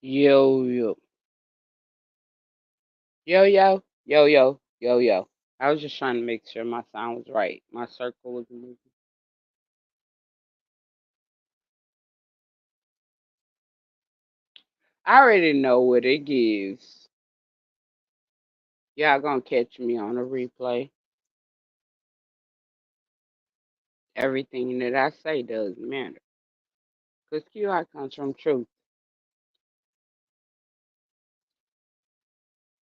Yo, yo, yo, yo, yo, yo, yo, yo. I was just trying to make sure my sound was right. My circle was moving. I already know what it gives. Y'all gonna catch me on a replay. Everything that I say does matter. Because QI comes from truth.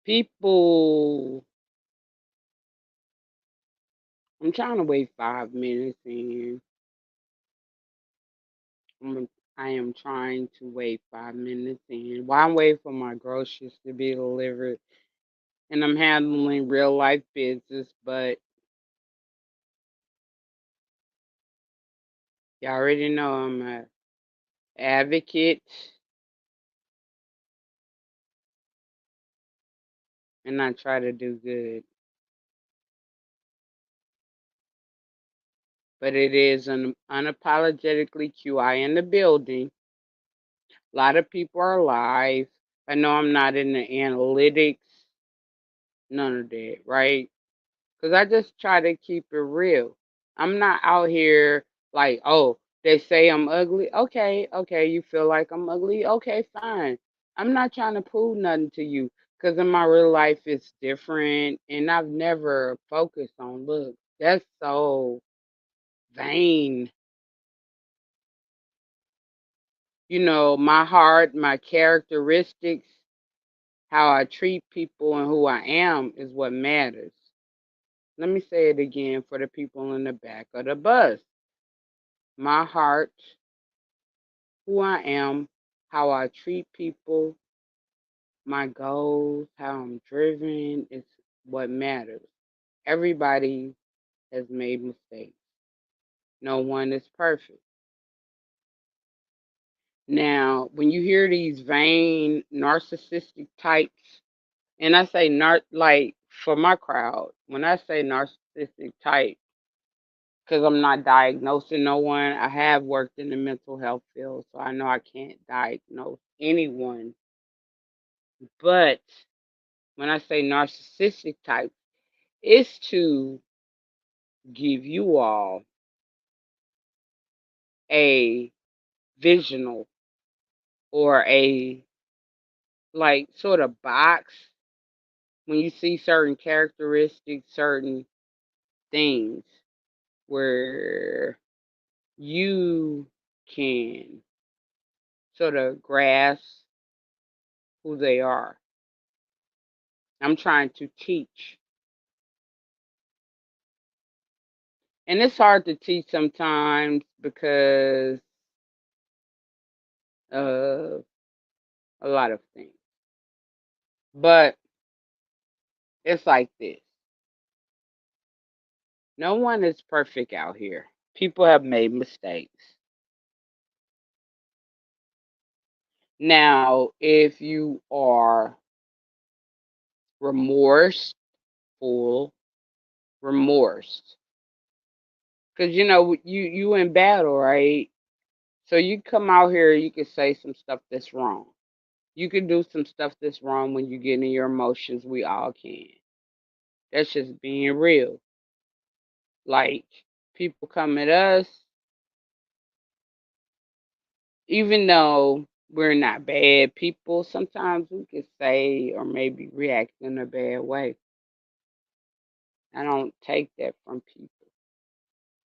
People, I'm trying to wait 5 minutes and I am trying to wait 5 minutes in. While I'm waiting for my groceries to be delivered and I'm handling real life business, but you already know I'm a advocate and I try to do good. But it is an unapologetically QI in the building. A lot of people are live. I know I'm not in the analytics, none of that, right? Because I just try to keep it real. I'm not out here like, oh, they say I'm ugly. Okay, okay, you feel like I'm ugly. Okay, fine. I'm not trying to prove nothing to you because in my real life it's different and I've never focused on looks. That's so vain. My heart, my characteristics, how I treat people, and who I am is what matters. Let me say it again for the people in the back of the bus. My heart, who I am, how I treat people, my goals, how I'm driven is what matters. Everybody has made mistakes. No one is perfect. Now, when you hear these vain, narcissistic types, and I say like for my crowd, when I say narcissistic type, because I'm not diagnosing no one, I have worked in the mental health field, so I know I can't diagnose anyone. But when I say narcissistic type, it's to give you all a visional or a like sort of box when you see certain characteristics, certain things where you can sort of grasp who they are. I'm trying to teach. And it's hard to teach sometimes because of a lot of things. But it's like this. No one is perfect out here. People have made mistakes. Now, if you are remorseful, remorse, because you in battle, right? So you come out here, you can say some stuff that's wrong. You can do some stuff that's wrong when you get in your emotions. We all can. That's just being real. Like people come at us, even though we're not bad people, sometimes we can say or maybe react in a bad way. I don't take that from people.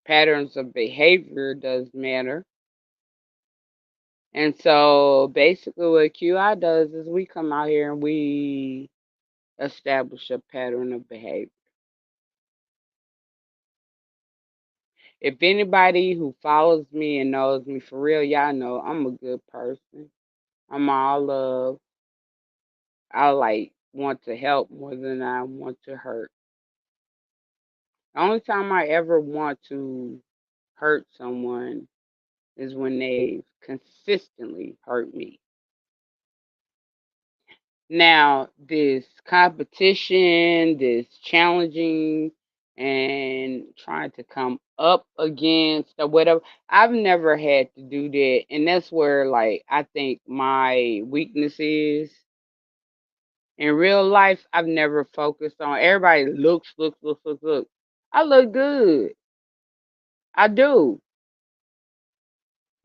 Patterns of behavior does matter. And so basically what QI does is we come out here and we establish a pattern of behavior. If anybody who follows me and knows me for real, y'all know I'm a good person. I'm all love. I like want to help more than I want to hurt. The only time I ever want to hurt someone is when they consistently hurt me. Now, this competition, this challenging and trying to come up against or whatever. I've never had to do that. And that's where like I think my weakness is. In real life, I've never focused on everybody looks. I look good. I do.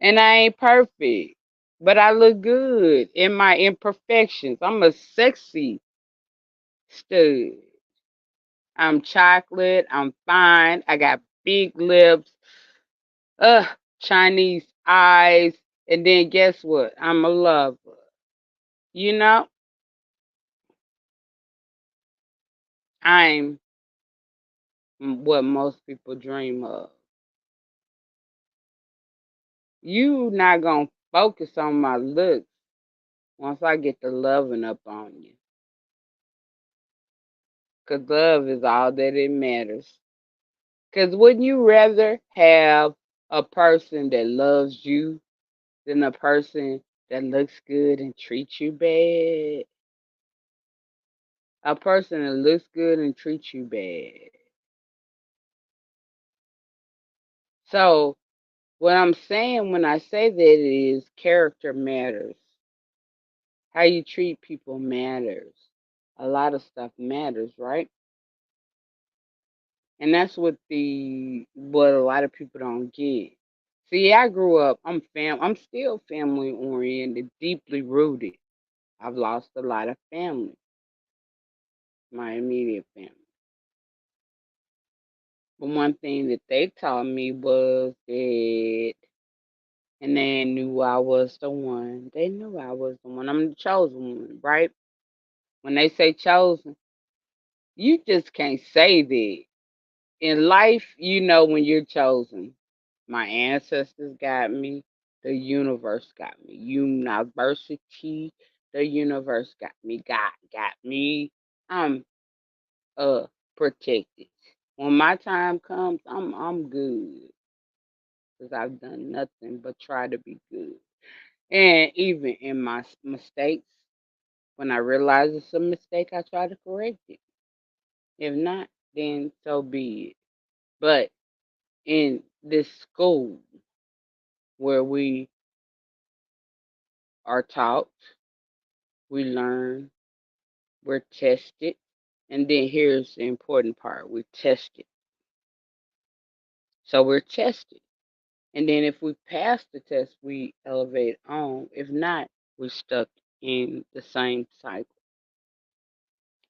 And I ain't perfect. But I look good in my imperfections. I'm a sexy stud. I'm chocolate. I'm fine. I got big lips. Chinese eyes. And then guess what? I'm a lover. You know, I'm what most people dream of. You not gonna focus on my looks once I get the loving up on you. 'Cause love is all that it matters. 'Cause wouldn't you rather have a person that loves you than a person that looks good and treats you bad? A person that looks good and treats you bad. So, what I'm saying when I say that is character matters. How you treat people matters. A lot of stuff matters, right? And that's what a lot of people don't get. See, I grew up, I'm still family oriented, deeply rooted. I've lost a lot of family, my immediate family. But one thing that they taught me was that, and they knew I was the one. They knew I was the one. I'm the chosen one, right? When they say chosen, you just can't say that. In life, you know when you're chosen. My ancestors got me. The universe got me. University, the universe got me. God got me. I'm protected. When my time comes, I'm good because I've done nothing but try to be good. And even in my mistakes, when I realize it's a mistake, I try to correct it. If not, then so be it. But in this school where we are taught, we learn, we're tested, and then here's the important part, we're tested. So we're tested. And then if we pass the test, we elevate on. If not, we're stuck in the same cycle.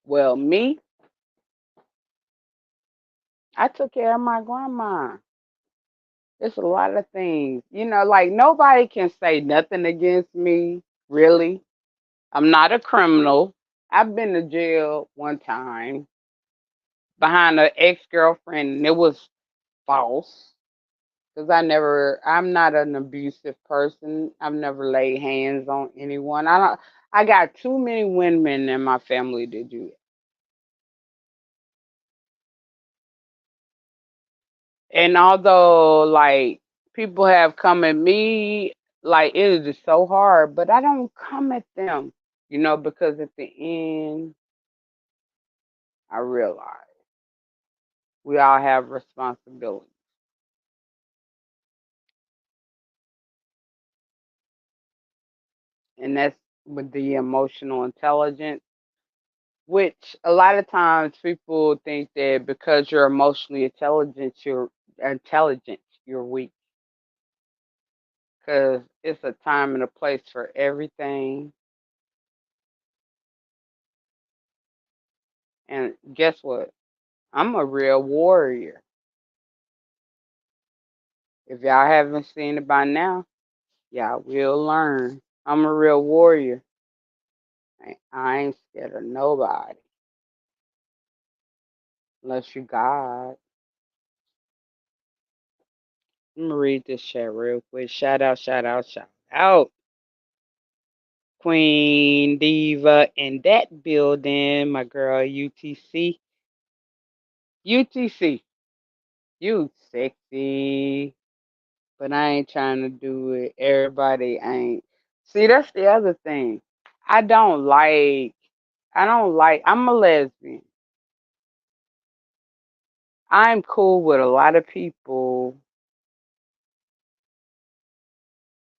Well, me, I took care of my grandma. It's a lot of things. Like nobody can say nothing against me, really. I'm not a criminal. I've been to jail one time behind an ex-girlfriend, and it was false. Because I'm not an abusive person. I've never laid hands on anyone. I got too many women in my family to do it. And although, like, people have come at me, like, it is just so hard, but I don't come at them, because at the end, I realize we all have responsibility. And that's with the emotional intelligence, which a lot of times people think that because you're emotionally intelligent, you're weak. Because it's a time and a place for everything. And guess what? I'm a real warrior. If y'all haven't seen it by now, y'all will learn. I'm a real warrior. I ain't scared of nobody unless you God. Let me read this chat real quick. Shout out, shout out, shout out. Queen Diva in that building, my girl UTC. UTC, you sexy, but I ain't trying to do it. Everybody ain't. See, that's the other thing. I don't like, I'm a lesbian. I'm cool with a lot of people.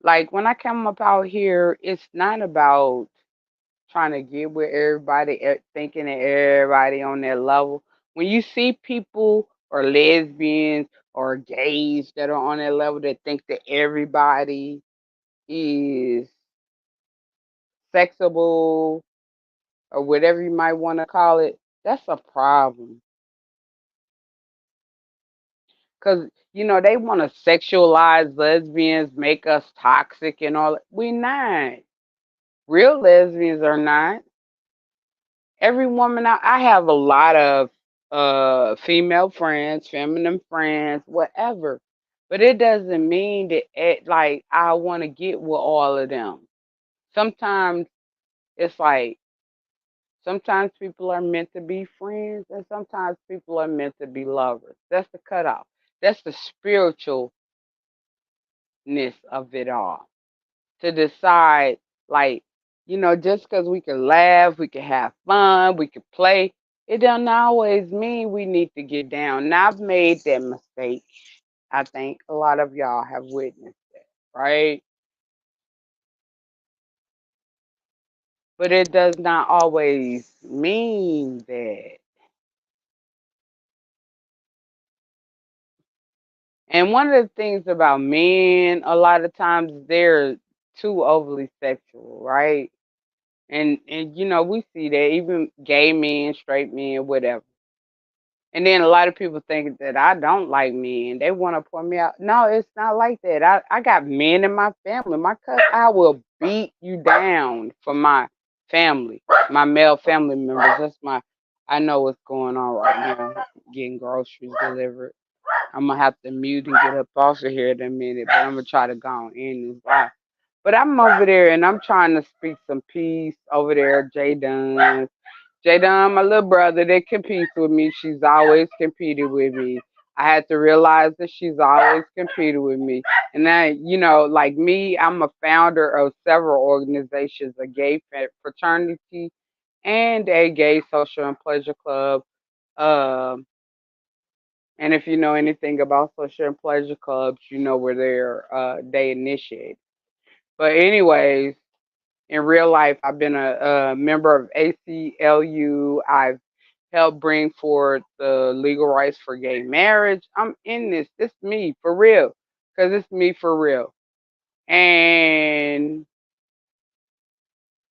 Like when I come up out here, it's not about trying to get with everybody, thinking that everybody on their level. When you see people or lesbians or gays that are on their level that think that everybody is sexable or whatever you might want to call it, that's a problem. Because, they want to sexualize lesbians, make us toxic and all that. We not. Real lesbians are not. Every woman I have a lot of female friends, feminine friends, whatever. But it doesn't mean that like I want to get with all of them. Sometimes it's like sometimes people are meant to be friends and sometimes people are meant to be lovers. That's the cutoff. That's the spiritualness of it all. To decide, like, just because we can laugh, we can have fun, we can play, it doesn't always mean we need to get down. Now, I've made that mistake. I think a lot of y'all have witnessed that, right? But it does not always mean that. And one of the things about men, a lot of times they're too overly sexual, right? And we see that even gay men, straight men, whatever. And then a lot of people think that I don't like men. They want to point me out. No, it's not like that. I got men in my family. My cousin, I will beat you down for my family, my male family members. I know what's going on right now. Getting groceries delivered. I'm gonna have to mute and get up off of here in a minute, but I'm gonna try to go on in this live. But I'm over there and I'm trying to speak some peace over there, Jay Dunn. Jadon, my little brother, that competes with me. She's always competed with me. I had to realize that she's always competed with me. And then, like me, I'm a founder of several organizations, a gay fraternity and a gay social and pleasure club. Um, and if you know anything about social and pleasure clubs, you know where they initiate. But anyways, in real life, I've been a member of ACLU. I've helped bring forth the legal rights for gay marriage. I'm in this. This me for real, because it's me for real. And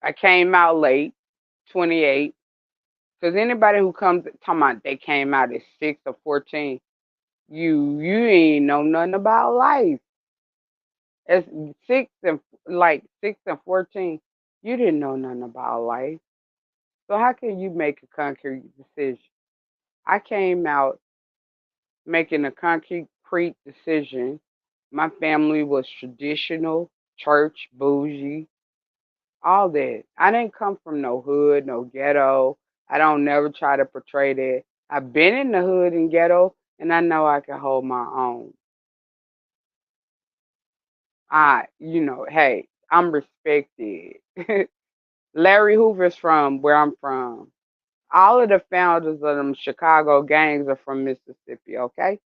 I came out late, 28. Because anybody who comes talking about they came out at 6 or 14, you ain't know nothing about life. As 6 and 14, you didn't know nothing about life. So how can you make a concrete decision? I came out making a concrete decision. My family was traditional, church, bougie, all that. I didn't come from no hood, no ghetto. I don't never try to portray that. I've been in the hood and ghetto, and I know I can hold my own. Hey, I'm respected. Larry Hoover's from where I'm from. All of the founders of them Chicago gangs are from Mississippi, okay?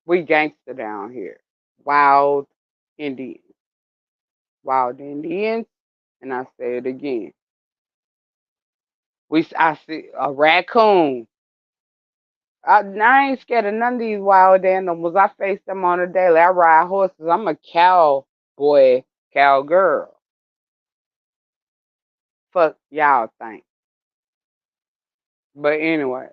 We gangster down here. Wild Indians. Wild Indians, and I say it again. I see a raccoon. I ain't scared of none of these wild animals. I face them on a daily. I ride horses. I'm a cowboy, cowgirl. Fuck y'all think. But anyway,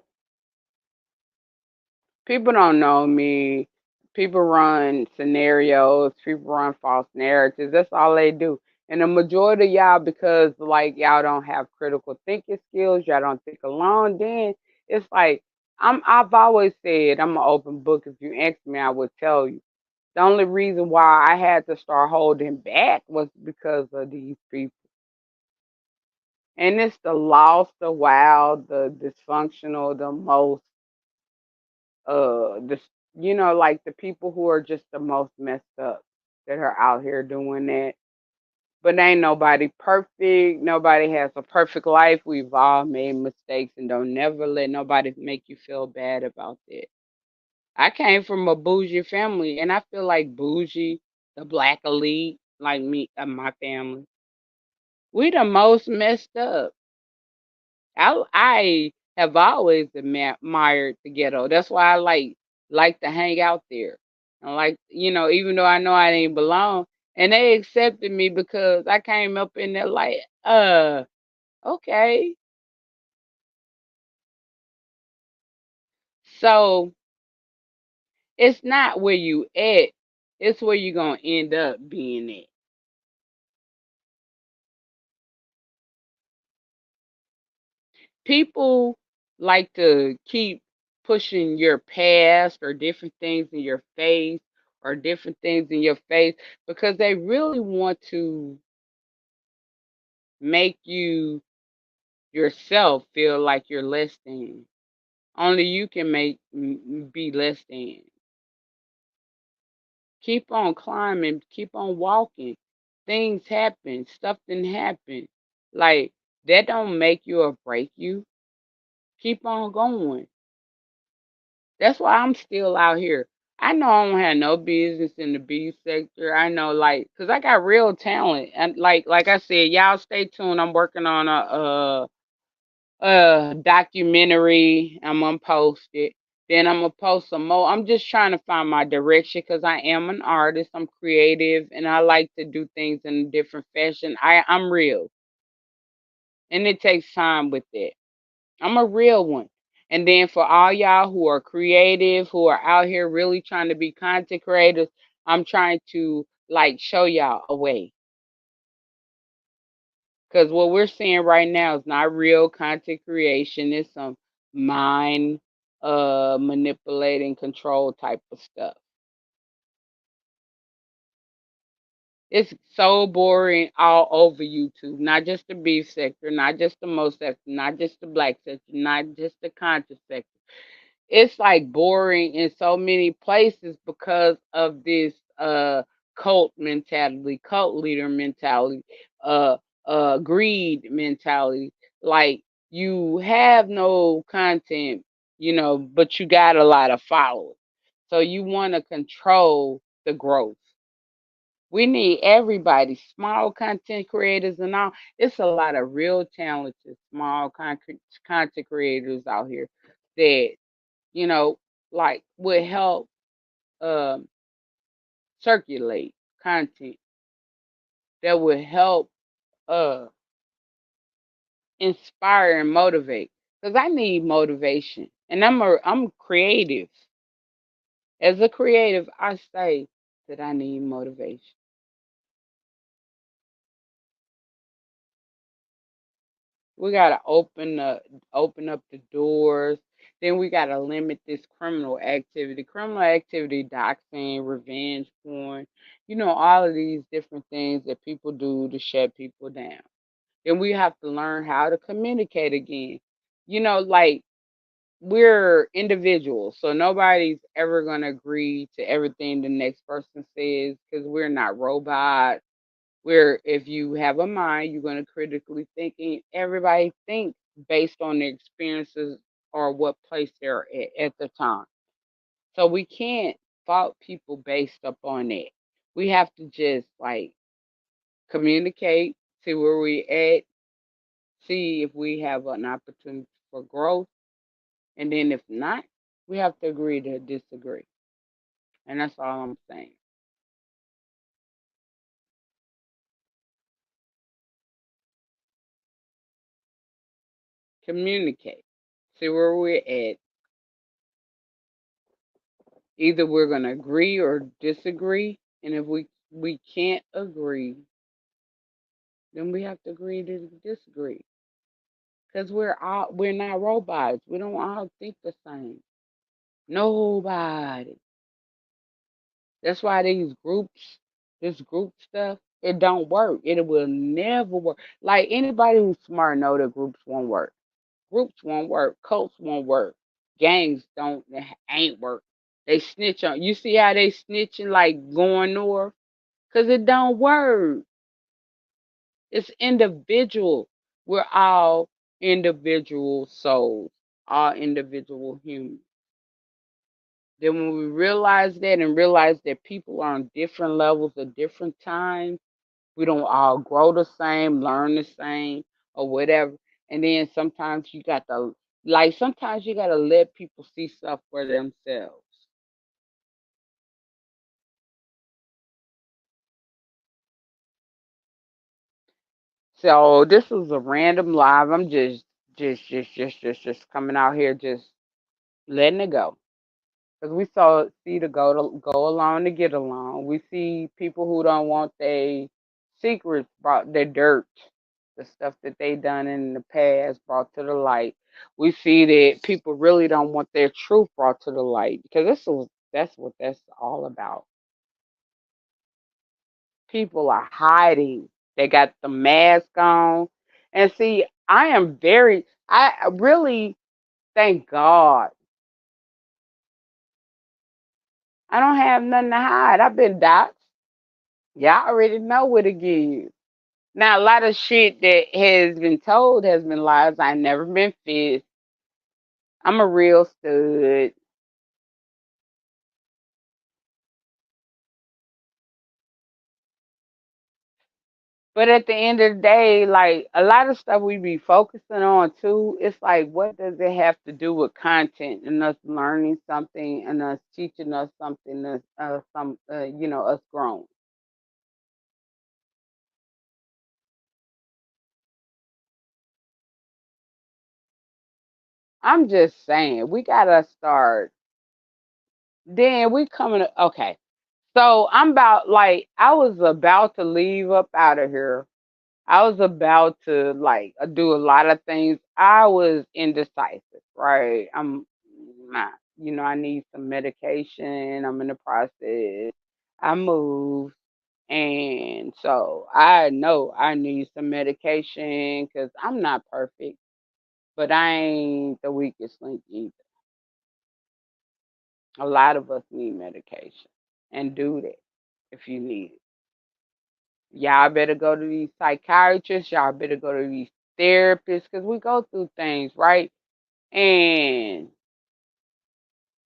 people don't know me. People run scenarios. People run false narratives. That's all they do. And the majority of y'all, because like y'all don't have critical thinking skills, y'all don't think alone. Then it's like I've always said I'm an open book. If you ask me, I would tell you. The only reason why I had to start holding back was because of these people. And it's the lost, the wild, the dysfunctional, the most this like the people who are just the most messed up that are out here doing that. But ain't nobody perfect. Nobody has a perfect life. We've all made mistakes, and don't never let nobody make you feel bad about that. I came from a bougie family, and I feel like bougie, the black elite, like me and my family, we the most messed up. I have always admired the ghetto. That's why I like to hang out there. And like, even though I know I didn't belong, and they accepted me because I came up in there like, okay. So it's not where you at, it's where you gonna end up being at. People like to keep pushing your past or different things in your face or different things in your face because they really want to make you yourself feel like you're less than. Only you can be less than. Keep on climbing, keep on walking. Things happen, stuff didn't happen. Like that don't make you or break you. Keep on going. That's why I'm still out here. I know I don't have no business in the beef sector. I know, like, cause I got real talent, and like I said, y'all stay tuned. I'm working on a documentary. I'm gonna post it. Then I'm gonna post some more. I'm just trying to find my direction because I am an artist. I'm creative, and I like to do things in a different fashion. I'm real, and it takes time with that. I'm a real one. And then for all y'all who are creative, who are out here really trying to be content creators, I'm trying to like show y'all a way. Because what we're seeing right now is not real content creation. It's some mind manipulating control type of stuff. It's so boring all over YouTube. Not just the beef sector, not just the most sector, not just the black sector, not just the content sector. It's like boring in so many places because of this cult mentality, cult leader mentality, uh greed mentality. Like you have no content, but you got a lot of followers. So you want to control the growth. We need everybody, small content creators and all. It's a lot of real talented small content creators out here that you know, like would help um, circulate content that would help uh, inspire and motivate. Because I need motivation, and I'm creative. As a creative, I say that I need motivation. We gotta open up the doors. Then we gotta limit this criminal activity. Criminal activity, doxing, revenge porn. All of these different things that people do to shut people down. Then we have to learn how to communicate again. Like we're individuals, so nobody's ever gonna agree to everything the next person says because we're not robots. Where if you have a mind, you're going to critically think, and everybody thinks based on their experiences or what place they're at the time. So we can't fault people based upon that. We have to just like communicate, see where we at, see if we have an opportunity for growth, and then if not, we have to agree to disagree. And that's all I'm saying. Communicate, see where we're at. Either we're going to agree or disagree, and if we can't agree, then we have to agree to disagree. Because we're not robots. We don't all think the same. Nobody. That's why this group stuff, it don't work. It will never work. Like anybody who's smart know that groups won't work. Groups won't work. Cults won't work. Gangs don't ain't work. They snitch on. You see how they snitching like going north? Cause it don't work. It's individual. We're all individual souls, all individual humans. Then when we realize that and realize that people are on different levels at different times, we don't all grow the same, learn the same, or whatever. And then sometimes you got to, like, sometimes you got to let people see stuff for themselves. So this was a random live. I'm just coming out here, just letting it go. Because we saw see the go along to get along. We see people who don't want their secrets brought, their dirt, the stuff that they done in the past brought to the light. We see that people really don't want their truth brought to the light because that's what that's all about. People are hiding. They got the mask on. And see, I really thank God. I don't have nothing to hide. I've been doxxed. Y'all already know what it is. Now, a lot of shit that has been told has been lies. I never been fist. I'm a real stud. But at the end of the day, like a lot of stuff we be focusing on too, it's like, what does it have to do with content and us learning something and us teaching us something, us grown? I'm just saying, we gotta start. Then we coming. Okay, so I was about to leave up out of here. I was about to do a lot of things. I was indecisive, right? I'm not, I need some medication. I'm in the process. I moved. And so I know I need some medication because I'm not perfect, but I ain't the weakest link either. A lot of us need medication and do that if you need it. Y'all better go to these psychiatrists. Y'all better go to these therapists because we go through things, right? And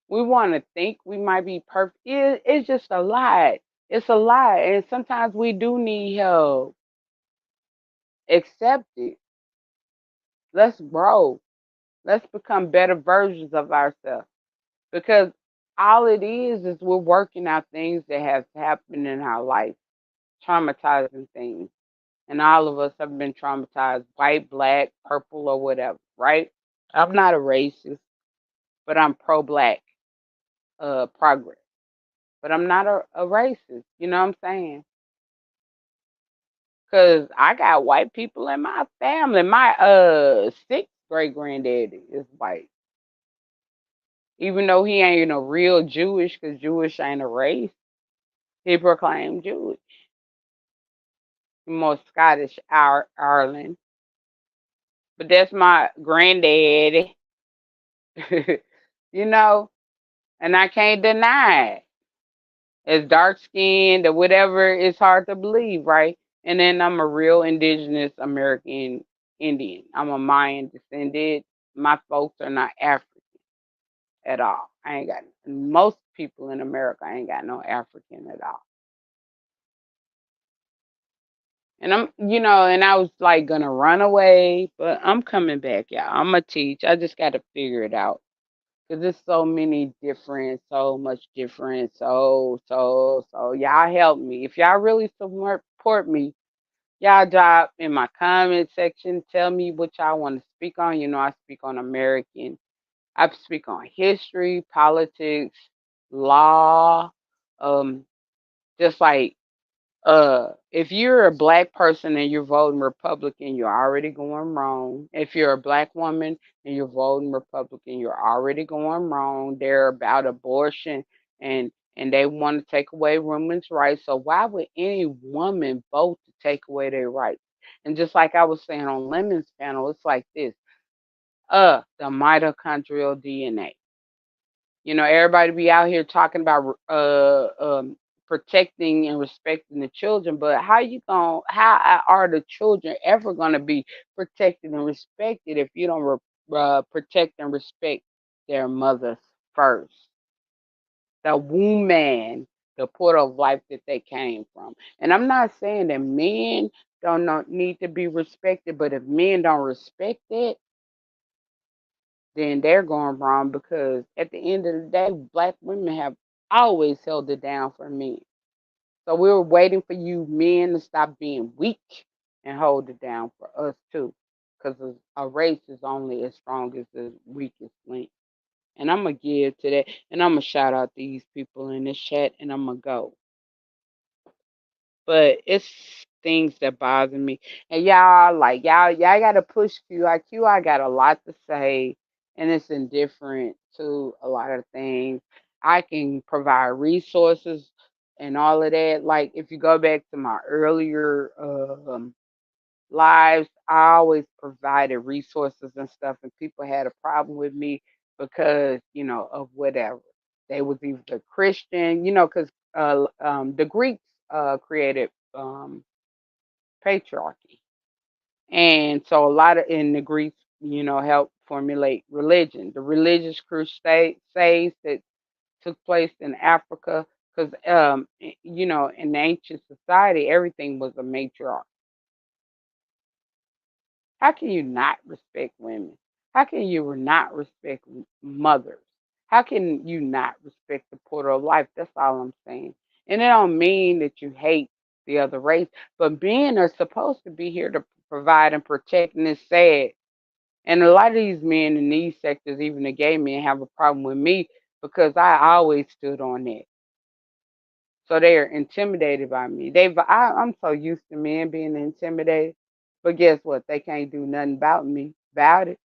we want to think we might be perfect. It's just a lie. It's a lie. And sometimes we do need help. Accept it. Let's grow. Let's become better versions of ourselves. Because all it is we're working out things that have happened in our life, traumatizing things. And all of us have been traumatized, white, black, purple, or whatever, right? I'm not a racist, but I'm pro black progress. But I'm not a racist, you know what I'm saying? Because I got white people in my family. My sixth great granddaddy is white. Even though he ain't a real Jewish, because Jewish ain't a race, he proclaimed Jewish. More Scottish Ireland. But that's my granddaddy. you know, and I can't deny it. It's dark skinned or whatever, it's hard to believe, right? And then I'm a real indigenous American Indian. I'm a Mayan descendant. My folks are not African at all. I ain't got most people in America ain't got no African at all. And and I was like gonna run away, but I'm coming back, y'all. I'm gonna teach. I just got to figure it out. Cause there's so many different, so much different, so. Y'all help me. If y'all really support me, y'all drop in my comment section. Tell me what y'all want to speak on. I speak on American. I speak on history, politics, law, um, just like if you're a black person and you're voting Republican, you're already going wrong. If you're a black woman and you're voting Republican, you're already going wrong. They're about abortion and they want to take away women's rights. So why would any woman vote to take away their rights? And just like I was saying on Lemon's panel, it's like this. The mitochondrial DNA. Everybody be out here talking about protecting and respecting the children, but how are the children ever gonna be protected and respected if you don't protect and respect their mothers first? The woman, the portal of life that they came from. And I'm not saying that men don't need to be respected, but if men don't respect it, then they're going wrong because at the end of the day, black women have always held it down for men. So we were waiting for you men to stop being weak and hold it down for us too. Because a race is only as strong as the weakest link. And I'm going to give to that. And I'm going to shout out these people in this chat and I'm going to go. But it's things that bother me. And y'all gotta push QI. QI got a lot to say and it's indifferent to a lot of things. I can provide resources and all of that. Like if you go back to my earlier lives, I always provided resources and stuff and people had a problem with me because, of whatever. They was either Christian, because the Greeks created patriarchy. And so a lot of in the Greeks, helped formulate religion. The religious crusades that took place in Africa, because in the ancient society, everything was a matriarch. How can you not respect women? How can you not respect mothers? How can you not respect the portal of life? That's all I'm saying. And it don't mean that you hate the other race, but men are supposed to be here to provide and protect, and it's sad. And a lot of these men in these sectors, even the gay men, have a problem with me because I always stood on that. So they are intimidated by me. I'm so used to men being intimidated. But guess what? They can't do nothing about it.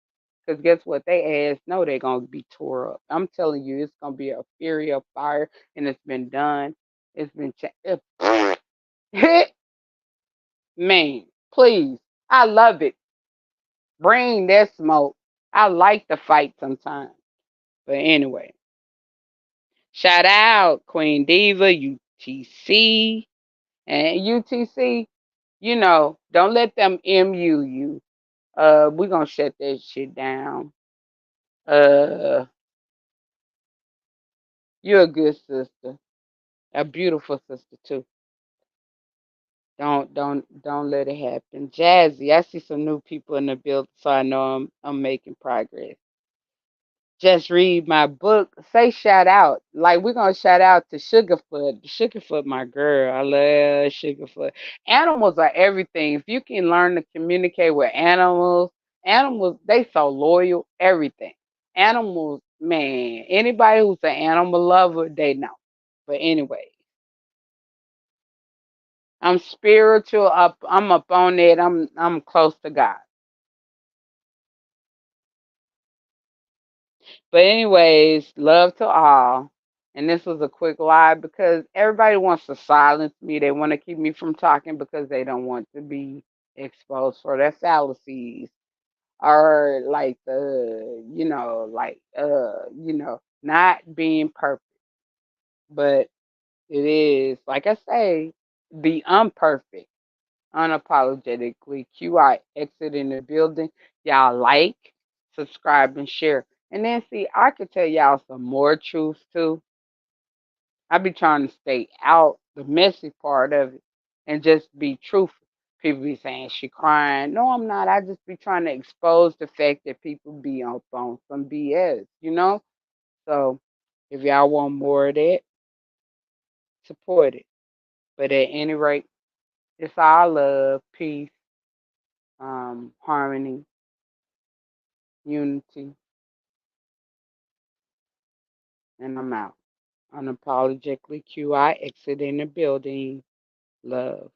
Because guess what? They ass know they're going to be tore up. I'm telling you, it's going to be a fury of fire, and it's been done. It's been man, please. I love it. Bring that smoke. I like the fight sometimes. But anyway, shout out Queen Diva, UTC. And UTC, don't let them MU you. We're gonna shut that shit down. Uh, you're a good sister, a beautiful sister too. Don't let it happen. Jazzy, I see some new people in the building, so I know I'm making progress. Just read my book. Say shout out. Like we're gonna shout out to Sugarfoot. Sugarfoot, my girl. I love Sugarfoot. Animals are everything. If you can learn to communicate with animals, they so loyal, everything. Animals, man, anybody who's an animal lover, they know. But anyway, I'm spiritual I'm up on it. I'm close to God. But anyways, love to all. And this was a quick live because everybody wants to silence me. They want to keep me from talking because they don't want to be exposed for their fallacies or like not being perfect. But it is, like I say, the unperfect, unapologetically QI exit in the building. Y'all like, subscribe, and share. And then see, I could tell y'all some more truths too. I be trying to stay out the messy part of it and just be truthful. People be saying she crying. No, I'm not. I just be trying to expose the fact that people be on some BS. So if y'all want more of that, support it. But at any rate, it's all love, peace, harmony, unity, and I'm out. Unapologetically QI exit in the building. Love.